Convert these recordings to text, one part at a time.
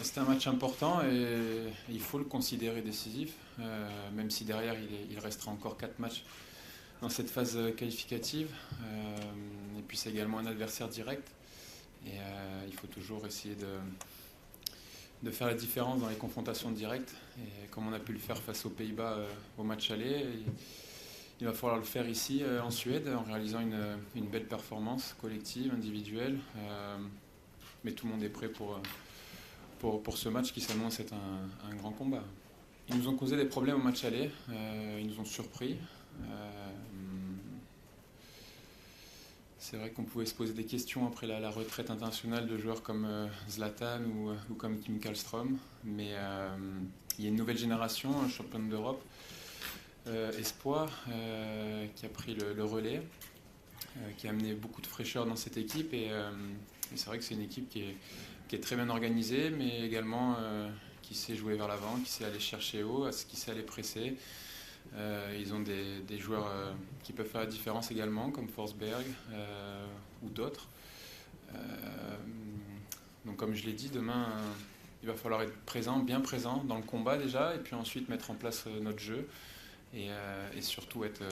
C'était un match important et il faut le considérer décisif, même si derrière il restera encore 4 matchs dans cette phase qualificative. Et puis c'est également un adversaire direct et il faut toujours essayer de faire la différence dans les confrontations directes. Et comme on a pu le faire face aux Pays-Bas au match aller, il va falloir le faire ici en Suède en réalisant une belle performance collective, individuelle. Mais tout le monde est prêt pour ce match qui s'annonce être un grand combat. Ils nous ont causé des problèmes au match aller, ils nous ont surpris. C'est vrai qu'on pouvait se poser des questions après la retraite internationale de joueurs comme Zlatan ou comme Kim Kallström, mais il y a une nouvelle génération, championne d'Europe, espoir, qui a pris le relais, qui a amené beaucoup de fraîcheur dans cette équipe et c'est vrai que c'est une équipe qui est très bien organisée, mais également qui sait jouer vers l'avant, qui sait aller chercher haut, qui sait aller presser. Ils ont des joueurs qui peuvent faire la différence également, comme Forsberg ou d'autres. Donc comme je l'ai dit, demain, il va falloir être présent, bien présent dans le combat déjà, et puis ensuite mettre en place notre jeu, et surtout être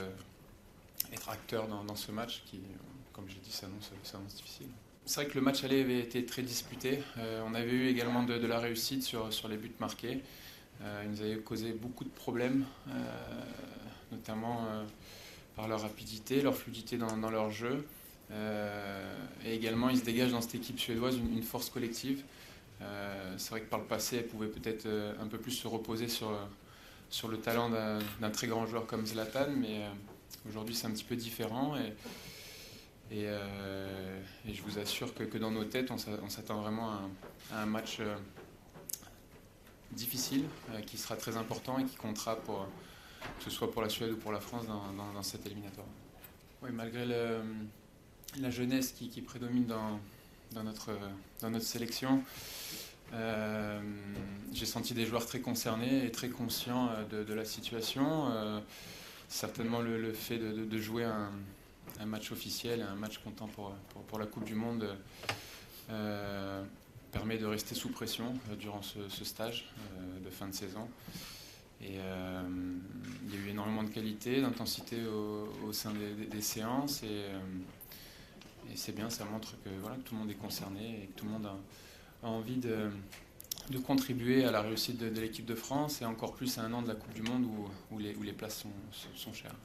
acteur dans ce match qui, comme j'ai dit, s'annonce difficile. C'est vrai que le match aller avait été très disputé. On avait eu également de la réussite sur les buts marqués. Ils nous avaient causé beaucoup de problèmes, notamment par leur rapidité, leur fluidité dans leur jeu. Et également, ils se dégagent dans cette équipe suédoise une force collective. C'est vrai que par le passé, elle pouvait peut-être un peu plus se reposer sur le talent d'un très grand joueur comme Zlatan, mais aujourd'hui c'est un petit peu différent. Et je vous assure que dans nos têtes, on s'attend vraiment à un match difficile, qui sera très important et qui comptera que ce soit pour la Suède ou pour la France dans cet éliminatoire. Oui, malgré la jeunesse qui prédomine dans notre sélection, j'ai senti des joueurs très concernés et très conscients de la situation. Certainement le fait de jouer un match officiel, un match comptant pour la Coupe du Monde permet de rester sous pression durant ce stage de fin de saison. Et il y a eu énormément de qualité, d'intensité au sein des séances et c'est bien, ça montre que voilà, tout le monde est concerné et que tout le monde a envie de contribuer à la réussite de l'équipe de France et encore plus à un an de la Coupe du Monde où les places sont chères.